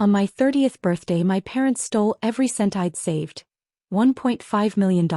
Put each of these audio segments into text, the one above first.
On my 30th birthday, my parents stole every cent I'd saved. $1.5 million.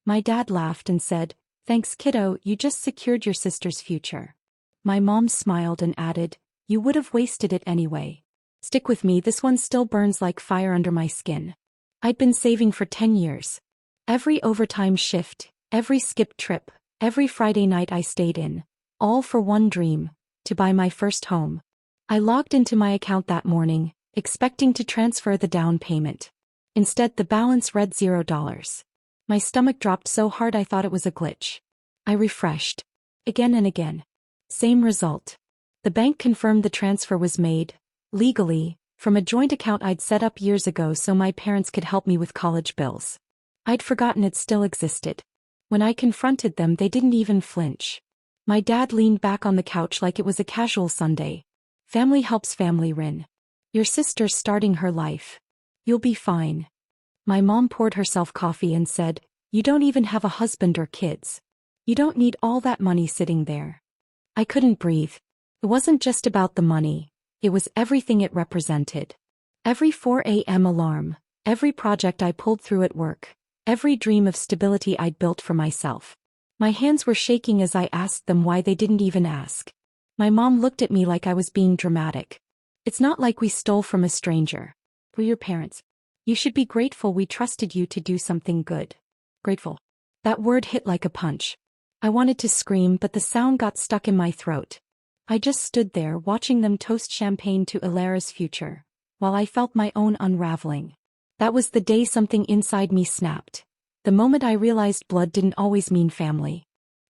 My dad laughed and said, "Thanks, kiddo, you just secured your sister's future." My mom smiled and added, "You would have wasted it anyway." Stick with me, this one still burns like fire under my skin. I'd been saving for 10 years. Every overtime shift, every skipped trip, every Friday night I stayed in, all for one dream, to buy my first home. I logged into my account that morning, expecting to transfer the down payment. Instead, the balance read $0. My stomach dropped so hard I thought it was a glitch. I refreshed. Again and again. Same result. The bank confirmed the transfer was made, legally, from a joint account I'd set up years ago so my parents could help me with college bills. I'd forgotten it still existed. When I confronted them, they didn't even flinch. My dad leaned back on the couch like it was a casual Sunday. "Family helps family, Rin. Your sister's starting her life. You'll be fine." My mom poured herself coffee and said, "You don't even have a husband or kids. You don't need all that money sitting there." I couldn't breathe. It wasn't just about the money, it was everything it represented. Every 4 a.m. alarm, every project I pulled through at work, every dream of stability I'd built for myself. My hands were shaking as I asked them why they didn't even ask. My mom looked at me like I was being dramatic. "It's not like we stole from a stranger. We're your parents. You should be grateful we trusted you to do something good." Grateful. That word hit like a punch. I wanted to scream, but the sound got stuck in my throat. I just stood there watching them toast champagne to Alara's future, while I felt my own unraveling. That was the day something inside me snapped. The moment I realized blood didn't always mean family.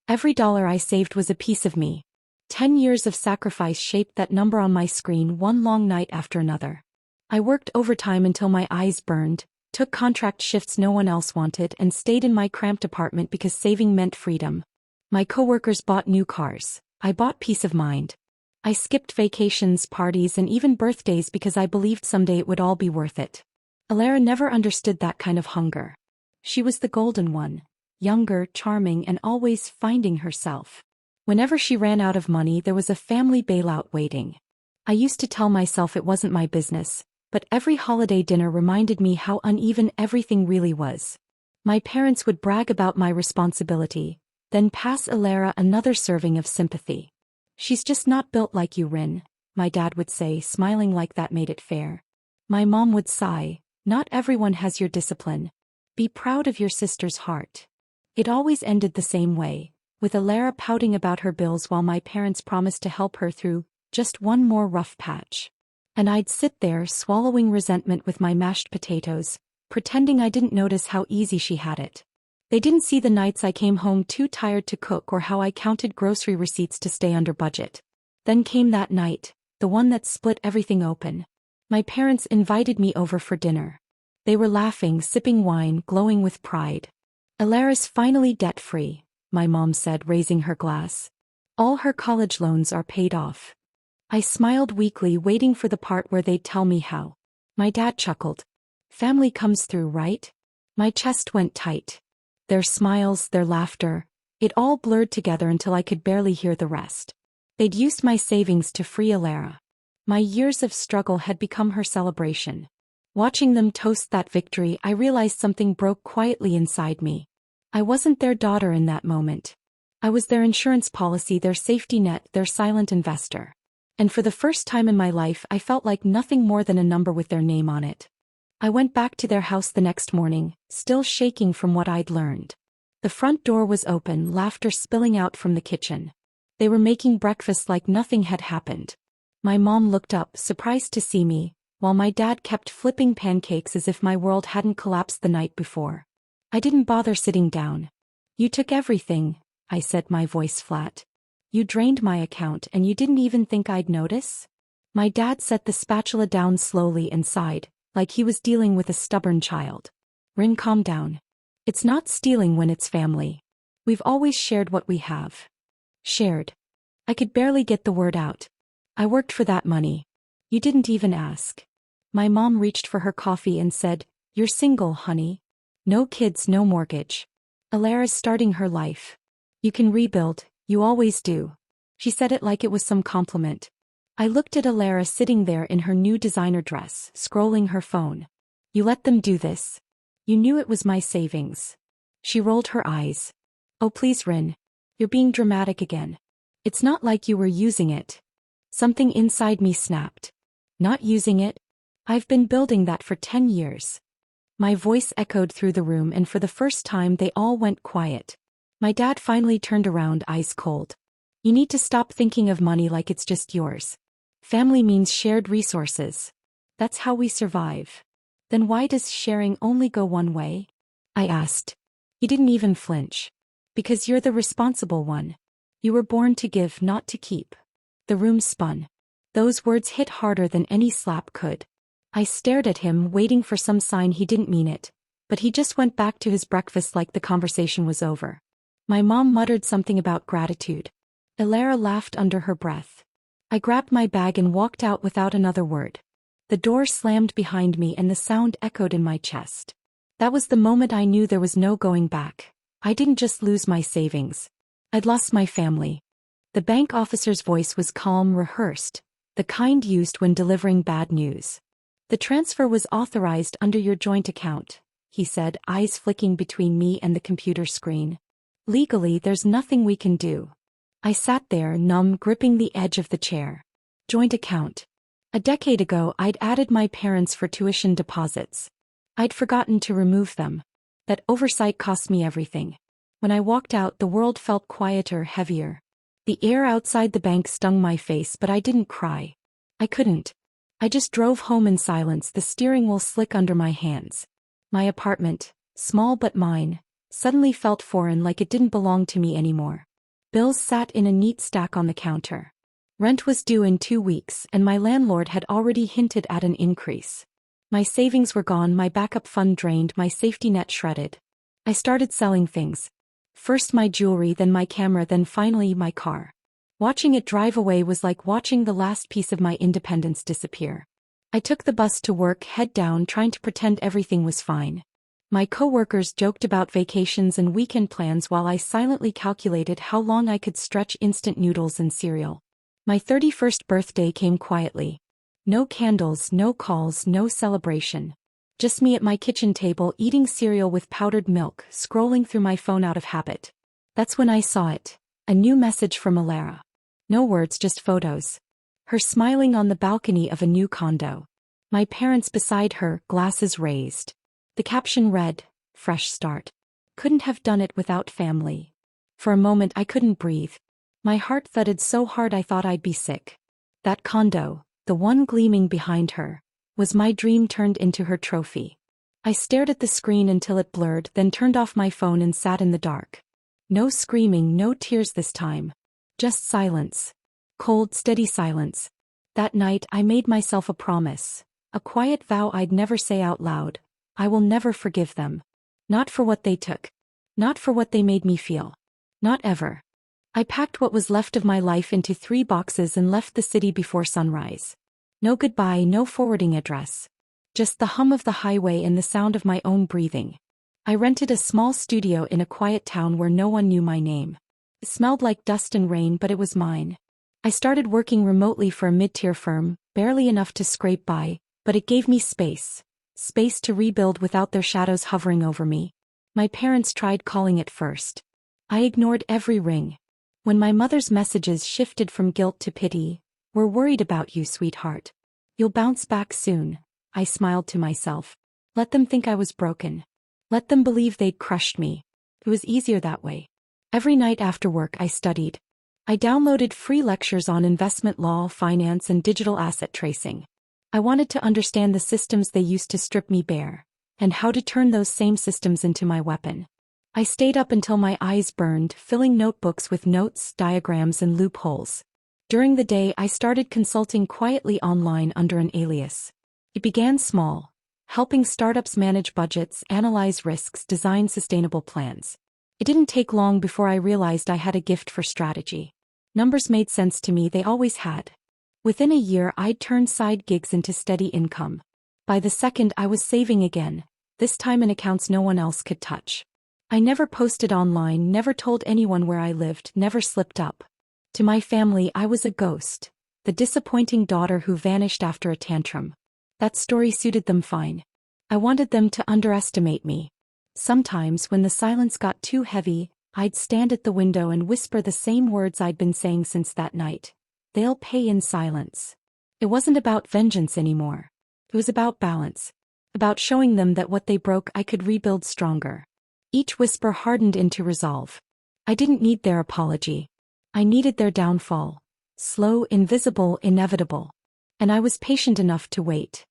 Every dollar I saved was a piece of me. 10 years of sacrifice shaped that number on my screen one long night after another. I worked overtime until my eyes burned, took contract shifts no one else wanted, and stayed in my cramped apartment because saving meant freedom. My coworkers bought new cars. I bought peace of mind. I skipped vacations, parties, and even birthdays because I believed someday it would all be worth it. Alara never understood that kind of hunger. She was the golden one, younger, charming, and always finding herself. Whenever she ran out of money, there was a family bailout waiting. I used to tell myself it wasn't my business, but every holiday dinner reminded me how uneven everything really was. My parents would brag about my responsibility, then pass Alara another serving of sympathy. "She's just not built like you, Rin," my dad would say, smiling like that made it fair. My mom would sigh, "Not everyone has your discipline. Be proud of your sister's heart." It always ended the same way, with Alara pouting about her bills while my parents promised to help her through just one more rough patch. And I'd sit there swallowing resentment with my mashed potatoes, pretending I didn't notice how easy she had it. They didn't see the nights I came home too tired to cook or how I counted grocery receipts to stay under budget. Then came that night, the one that split everything open. My parents invited me over for dinner. They were laughing, sipping wine, glowing with pride. "Alara's finally debt-free," my mom said, raising her glass. "All her college loans are paid off." I smiled weakly, waiting for the part where they'd tell me how. My dad chuckled. "Family comes through, right?" My chest went tight. Their smiles, their laughter, it all blurred together until I could barely hear the rest. They'd used my savings to free Alara. My years of struggle had become her celebration. Watching them toast that victory, I realized something broke quietly inside me. I wasn't their daughter in that moment. I was their insurance policy, their safety net, their silent investor. And for the first time in my life, I felt like nothing more than a number with their name on it. I went back to their house the next morning, still shaking from what I'd learned. The front door was open, laughter spilling out from the kitchen. They were making breakfast like nothing had happened. My mom looked up, surprised to see me, while my dad kept flipping pancakes as if my world hadn't collapsed the night before. I didn't bother sitting down. "You took everything," I said, my voice flat. "You drained my account and you didn't even think I'd notice?" My dad set the spatula down slowly and sighed, like he was dealing with a stubborn child. "Rin, calm down. It's not stealing when it's family. We've always shared what we have." Shared. I could barely get the word out. "I worked for that money. You didn't even ask." My mom reached for her coffee and said, "You're single, honey. No kids, no mortgage. Alara's starting her life. You can rebuild, you always do." She said it like it was some compliment. I looked at Alara sitting there in her new designer dress, scrolling her phone. You let them do this? You knew it was my savings. She rolled her eyes. Oh please Rin. You're being dramatic again. It's not like you were using it. Something inside me snapped. Not using it? I've been building that for 10 years. My voice echoed through the room and for the first time they all went quiet. My dad finally turned around, eyes cold. You need to stop thinking of money like it's just yours. Family means shared resources. That's how we survive. Then why does sharing only go one way? I asked. He didn't even flinch. Because you're the responsible one. You were born to give, not to keep. The room spun. Those words hit harder than any slap could. I stared at him, waiting for some sign he didn't mean it, but he just went back to his breakfast like the conversation was over. My mom muttered something about gratitude. Alara laughed under her breath. I grabbed my bag and walked out without another word. The door slammed behind me and the sound echoed in my chest. That was the moment I knew there was no going back. I didn't just lose my savings. I'd lost my family. The bank officer's voice was calm, rehearsed, the kind used when delivering bad news. The transfer was authorized under your joint account, he said, eyes flicking between me and the computer screen. Legally, there's nothing we can do. I sat there, numb, gripping the edge of the chair. Joint account. A decade ago, I'd added my parents for tuition deposits. I'd forgotten to remove them. That oversight cost me everything. When I walked out, the world felt quieter, heavier. The air outside the bank stung my face, but I didn't cry. I couldn't. I just drove home in silence, the steering wheel slick under my hands. My apartment, small but mine, suddenly felt foreign, like it didn't belong to me anymore. Bills sat in a neat stack on the counter. Rent was due in 2 weeks, and my landlord had already hinted at an increase. My savings were gone, my backup fund drained, my safety net shredded. I started selling things. First my jewelry, then my camera, then finally my car. Watching it drive away was like watching the last piece of my independence disappear. I took the bus to work, head down, trying to pretend everything was fine. My coworkers joked about vacations and weekend plans while I silently calculated how long I could stretch instant noodles and cereal. My 31st birthday came quietly. No candles, no calls, no celebration. Just me at my kitchen table eating cereal with powdered milk, scrolling through my phone out of habit. That's when I saw it. A new message from Alara. No words, just photos. Her smiling on the balcony of a new condo. My parents beside her, glasses raised. The caption read, "Fresh start. Couldn't have done it without family." For a moment I couldn't breathe. My heart thudded so hard I thought I'd be sick. That condo, the one gleaming behind her, was my dream turned into her trophy. I stared at the screen until it blurred, then turned off my phone and sat in the dark. No screaming, no tears this time. Just silence. Cold, steady silence. That night I made myself a promise. A quiet vow I'd never say out loud. I will never forgive them. Not for what they took. Not for what they made me feel. Not ever. I packed what was left of my life into 3 boxes and left the city before sunrise. No goodbye, no forwarding address. Just the hum of the highway and the sound of my own breathing. I rented a small studio in a quiet town where no one knew my name. It smelled like dust and rain, but it was mine. I started working remotely for a mid-tier firm, barely enough to scrape by, but it gave me space. Space to rebuild without their shadows hovering over me. My parents tried calling it first. I ignored every ring. When my mother's messages shifted from guilt to pity, "We're worried about you, sweetheart. You'll bounce back soon," I smiled to myself. Let them think I was broken. Let them believe they'd crushed me. It was easier that way. Every night after work I studied. I downloaded free lectures on investment law, finance, and digital asset tracing. I wanted to understand the systems they used to strip me bare, and how to turn those same systems into my weapon. I stayed up until my eyes burned, filling notebooks with notes, diagrams, and loopholes. During the day I started consulting quietly online under an alias. It began small, helping startups manage budgets, analyze risks, design sustainable plans. It didn't take long before I realized I had a gift for strategy. Numbers made sense to me, they always had. Within a year I'd turned side gigs into steady income. By the second I was saving again, this time in accounts no one else could touch. I never posted online, never told anyone where I lived, never slipped up. To my family I was a ghost. the disappointing daughter who vanished after a tantrum. That story suited them fine. I wanted them to underestimate me. Sometimes when the silence got too heavy, I'd stand at the window and whisper the same words I'd been saying since that night. They'll pay in silence. It wasn't about vengeance anymore. It was about balance. About showing them that what they broke I could rebuild stronger. Each whisper hardened into resolve. I didn't need their apology. I needed their downfall. Slow, invisible, inevitable. And I was patient enough to wait.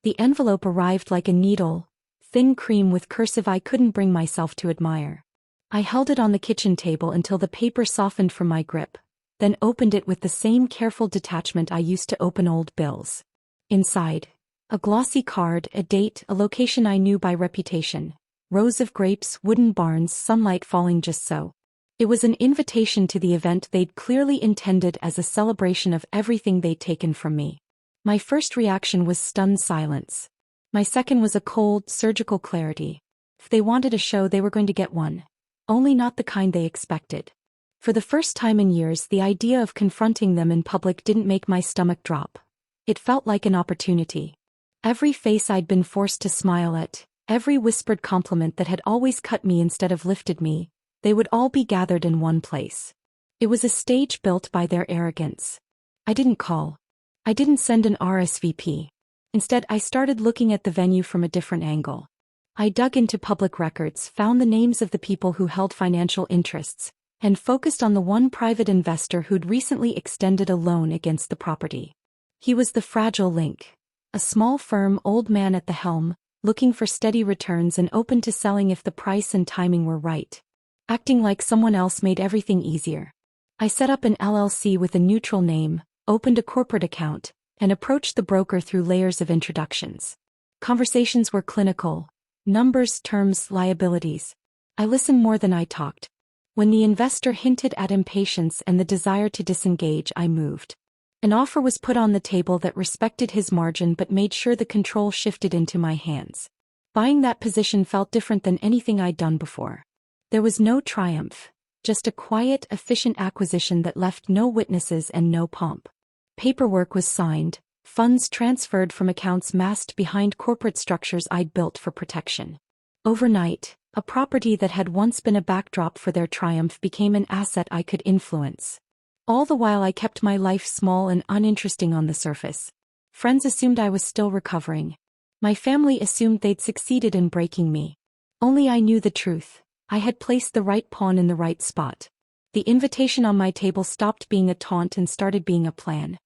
The envelope arrived like a needle, thin cream with cursive I couldn't bring myself to admire. I held it on the kitchen table until the paper softened from my grip, then opened it with the same careful detachment I used to open old bills. Inside, a glossy card, a date, a location I knew by reputation. Rows of grapes, wooden barns, sunlight falling just so. It was an invitation to the event they'd clearly intended as a celebration of everything they'd taken from me. My first reaction was stunned silence. My second was a cold, surgical clarity. If they wanted a show, they were going to get one. Only not the kind they expected. For the first time in years, the idea of confronting them in public didn't make my stomach drop. It felt like an opportunity. Every face I'd been forced to smile at, every whispered compliment that had always cut me instead of lifted me, they would all be gathered in one place. It was a stage built by their arrogance. I didn't call. I didn't send an RSVP. Instead, I started looking at the venue from a different angle. I dug into public records, found the names of the people who held financial interests, and focused on the one private investor who'd recently extended a loan against the property. He was the fragile link. A small firm old man at the helm, looking for steady returns and open to selling if the price and timing were right. Acting like someone else made everything easier. I set up an LLC with a neutral name, opened a corporate account, and approached the broker through layers of introductions. Conversations were clinical. Numbers, terms, liabilities. I listened more than I talked. When the investor hinted at impatience and the desire to disengage, I moved. An offer was put on the table that respected his margin but made sure the control shifted into my hands. Buying that position felt different than anything I'd done before. There was no triumph, just a quiet, efficient acquisition that left no witnesses and no pomp. Paperwork was signed, funds transferred from accounts masked behind corporate structures I'd built for protection. Overnight, a property that had once been a backdrop for their triumph became an asset I could influence. All the while I kept my life small and uninteresting on the surface. Friends assumed I was still recovering. My family assumed they'd succeeded in breaking me. Only I knew the truth. I had placed the right pawn in the right spot. The invitation on my table stopped being a taunt and started being a plan.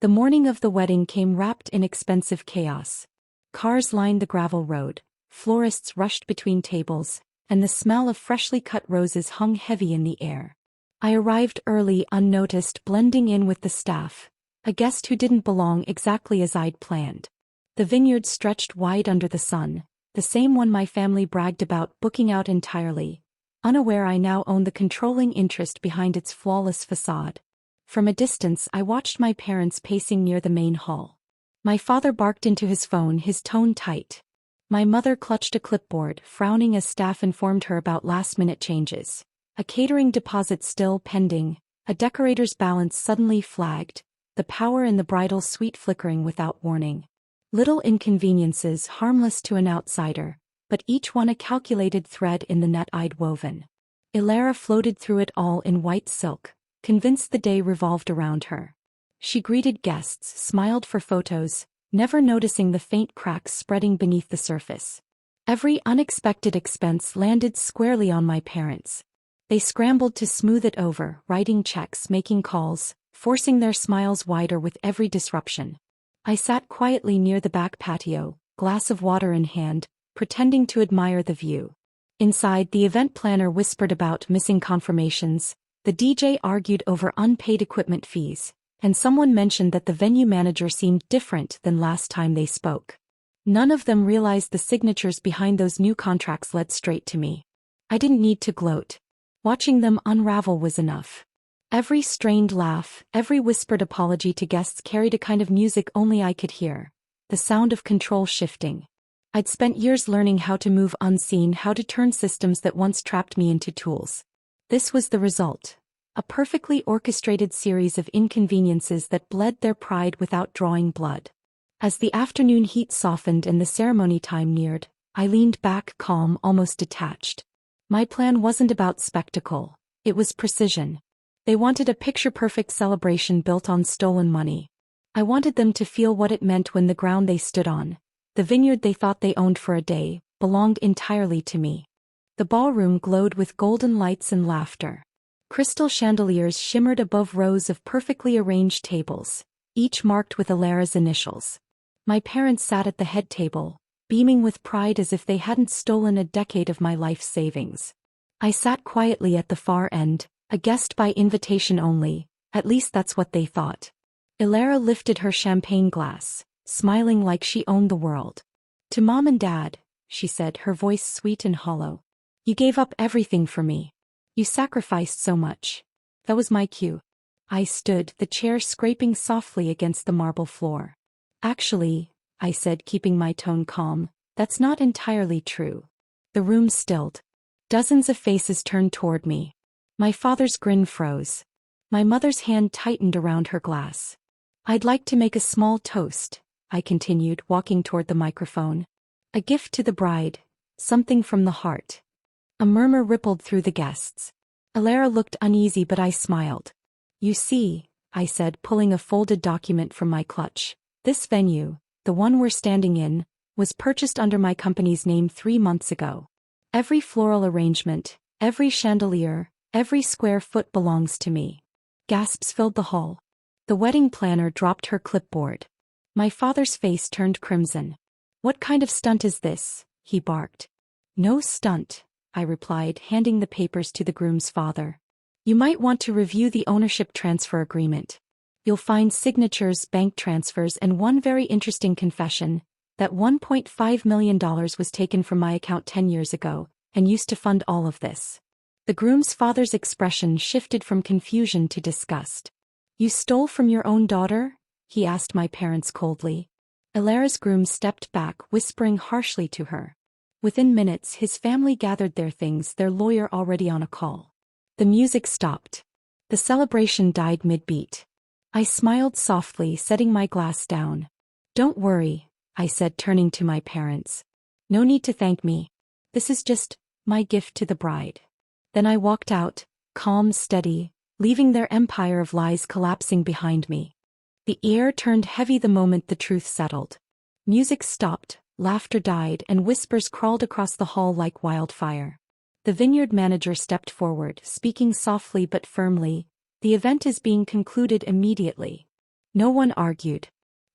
The morning of the wedding came wrapped in expensive chaos. Cars lined the gravel road, florists rushed between tables, and the smell of freshly cut roses hung heavy in the air. I arrived early, unnoticed, blending in with the staff, a guest who didn't belong exactly as I'd planned. The vineyard stretched wide under the sun, the same one my family bragged about booking out entirely, unaware I now owned the controlling interest behind its flawless facade. From a distance I watched my parents pacing near the main hall. My father barked into his phone, his tone tight. My mother clutched a clipboard, frowning as staff informed her about last-minute changes. A catering deposit still pending, a decorator's balance suddenly flagged, the power in the bridal suite flickering without warning. Little inconveniences harmless to an outsider, but each one a calculated thread in the net I'd woven. Ilara floated through it all in white silk, convinced the day revolved around her. She greeted guests, smiled for photos, never noticing the faint cracks spreading beneath the surface. Every unexpected expense landed squarely on my parents. They scrambled to smooth it over, writing checks, making calls, forcing their smiles wider with every disruption. I sat quietly near the back patio, glass of water in hand, pretending to admire the view. Inside, the event planner whispered about missing confirmations, the DJ argued over unpaid equipment fees, and someone mentioned that the venue manager seemed different than last time they spoke. None of them realized the signatures behind those new contracts led straight to me. I didn't need to gloat. Watching them unravel was enough. Every strained laugh, every whispered apology to guests carried a kind of music only I could hear, the sound of control shifting. I'd spent years learning how to move unseen, how to turn systems that once trapped me into tools. This was the result. a perfectly orchestrated series of inconveniences that bled their pride without drawing blood. As the afternoon heat softened and the ceremony time neared, I leaned back calm, almost detached. My plan wasn't about spectacle, it was precision. They wanted a picture-perfect celebration built on stolen money. I wanted them to feel what it meant when the ground they stood on, the vineyard they thought they owned for a day, belonged entirely to me. The ballroom glowed with golden lights and laughter. Crystal chandeliers shimmered above rows of perfectly arranged tables, each marked with Alara's initials. My parents sat at the head table, beaming with pride as if they hadn't stolen a decade of my life's savings. I sat quietly at the far end, a guest by invitation only, at least that's what they thought. Alara lifted her champagne glass, smiling like she owned the world. "To Mom and Dad," she said, her voice sweet and hollow. "You gave up everything for me. You sacrificed so much." That was my cue. I stood, the chair scraping softly against the marble floor. "Actually," I said, keeping my tone calm, "that's not entirely true." The room stilled. Dozens of faces turned toward me. My father's grin froze. My mother's hand tightened around her glass. "I'd like to make a small toast," I continued, walking toward the microphone. "A gift to the bride, something from the heart." A murmur rippled through the guests. Alara looked uneasy, but I smiled. "You see," I said, pulling a folded document from my clutch, "this venue, the one we're standing in, was purchased under my company's name 3 months ago. Every floral arrangement, every chandelier, every square foot belongs to me." Gasps filled the hall. The wedding planner dropped her clipboard. My father's face turned crimson. "What kind of stunt is this?" he barked. "No stunt," I replied, handing the papers to the groom's father. "You might want to review the ownership transfer agreement. You'll find signatures, bank transfers, and one very interesting confession, that $1.5 million was taken from my account 10 years ago, and used to fund all of this." The groom's father's expression shifted from confusion to disgust. "You stole from your own daughter?" he asked my parents coldly. Alara's groom stepped back, whispering harshly to her. Within minutes, his family gathered their things, their lawyer already on a call. The music stopped. The celebration died mid-beat. I smiled softly, setting my glass down. "Don't worry," I said, turning to my parents. "No need to thank me. This is just my gift to the bride." Then I walked out, calm, steady, leaving their empire of lies collapsing behind me. The air turned heavy the moment the truth settled. Music stopped, laughter died, and whispers crawled across the hall like wildfire. The vineyard manager stepped forward, speaking softly but firmly. "The event is being concluded immediately." No one argued.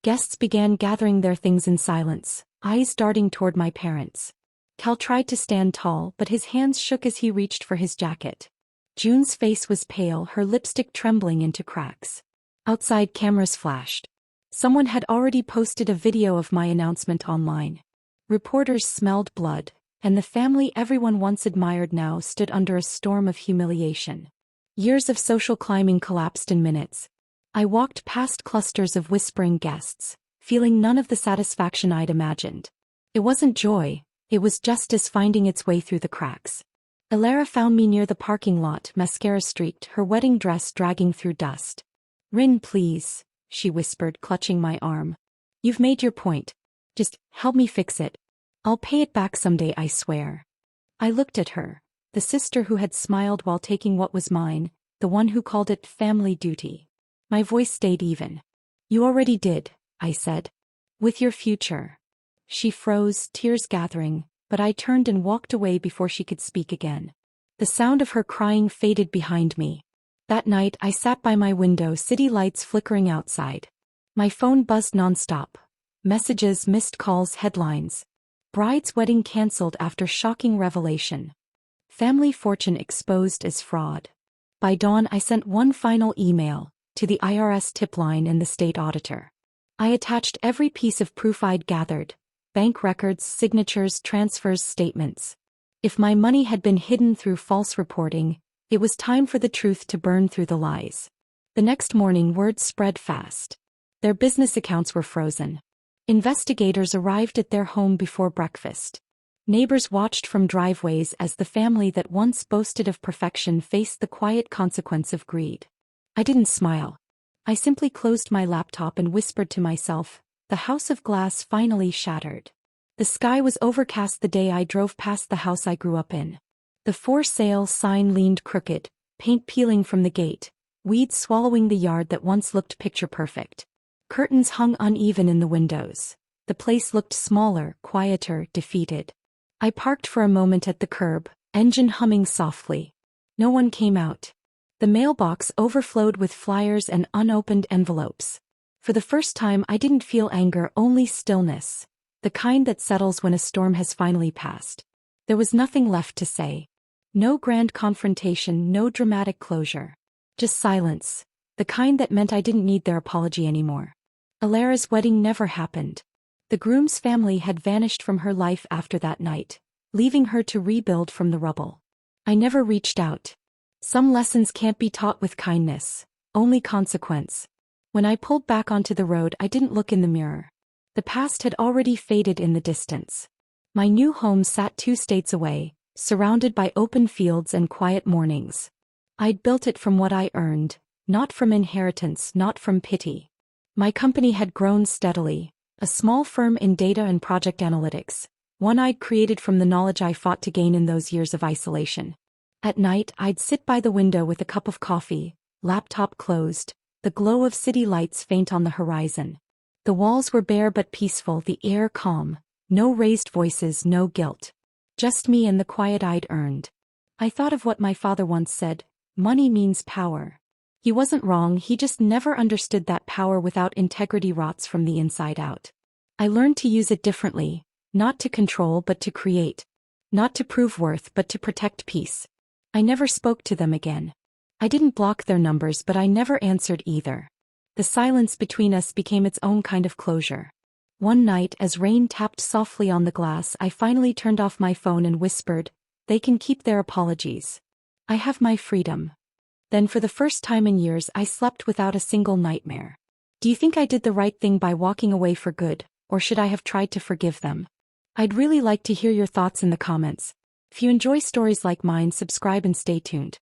Guests began gathering their things in silence, eyes darting toward my parents. Cal tried to stand tall, but his hands shook as he reached for his jacket. June's face was pale, her lipstick trembling into cracks. Outside, cameras flashed. Someone had already posted a video of my announcement online. Reporters smelled blood, and the family everyone once admired now stood under a storm of humiliation. Years of social climbing collapsed in minutes. I walked past clusters of whispering guests, feeling none of the satisfaction I'd imagined. It wasn't joy, it was justice finding its way through the cracks. Alara found me near the parking lot, mascara streaked, her wedding dress dragging through dust. "Rin, please," she whispered, clutching my arm. "You've made your point. Just help me fix it. I'll pay it back someday, I swear." I looked at her, the sister who had smiled while taking what was mine, the one who called it family duty. My voice stayed even. "You already did," I said. "With your future." She froze, tears gathering, but I turned and walked away before she could speak again. The sound of her crying faded behind me. That night I sat by my window, city lights flickering outside. My phone buzzed nonstop. Messages, missed calls, headlines. Bride's wedding cancelled after shocking revelation. Family fortune exposed as fraud. By dawn I sent one final email, to the IRS tip line and the state auditor. I attached every piece of proof I'd gathered: bank records, signatures, transfers, statements. If my money had been hidden through false reporting, it was time for the truth to burn through the lies. The next morning, word spread fast. Their business accounts were frozen. Investigators arrived at their home before breakfast. Neighbors watched from driveways as the family that once boasted of perfection faced the quiet consequence of greed. I didn't smile. I simply closed my laptop and whispered to myself, the house of glass finally shattered. The sky was overcast the day I drove past the house I grew up in. The for sale sign leaned crooked, paint peeling from the gate, weeds swallowing the yard that once looked picture perfect. Curtains hung uneven in the windows. The place looked smaller, quieter, defeated. I parked for a moment at the curb, engine humming softly. No one came out. The mailbox overflowed with flyers and unopened envelopes. For the first time I didn't feel anger, only stillness, the kind that settles when a storm has finally passed. There was nothing left to say. No grand confrontation, no dramatic closure. Just silence, the kind that meant I didn't need their apology anymore. Alara's wedding never happened. The groom's family had vanished from her life after that night, leaving her to rebuild from the rubble. I never reached out. Some lessons can't be taught with kindness, only consequence. When I pulled back onto the road, I didn't look in the mirror. The past had already faded in the distance. My new home sat 2 states away, surrounded by open fields and quiet mornings. I'd built it from what I earned, not from inheritance, not from pity. My company had grown steadily, a small firm in data and project analytics, one I'd created from the knowledge I fought to gain in those years of isolation. At night, I'd sit by the window with a cup of coffee, laptop closed, the glow of city lights faint on the horizon. The walls were bare but peaceful, the air calm, no raised voices, no guilt. Just me and the quiet I'd earned. I thought of what my father once said, money means power. He wasn't wrong, he just never understood that power without integrity rots from the inside out. I learned to use it differently, not to control but to create. Not to prove worth but to protect peace. I never spoke to them again. I didn't block their numbers, but I never answered either. The silence between us became its own kind of closure. One night, as rain tapped softly on the glass, I finally turned off my phone and whispered, "They can keep their apologies. I have my freedom." Then for the first time in years I slept without a single nightmare. Do you think I did the right thing by walking away for good, or should I have tried to forgive them? I'd really like to hear your thoughts in the comments. If you enjoy stories like mine, subscribe and stay tuned.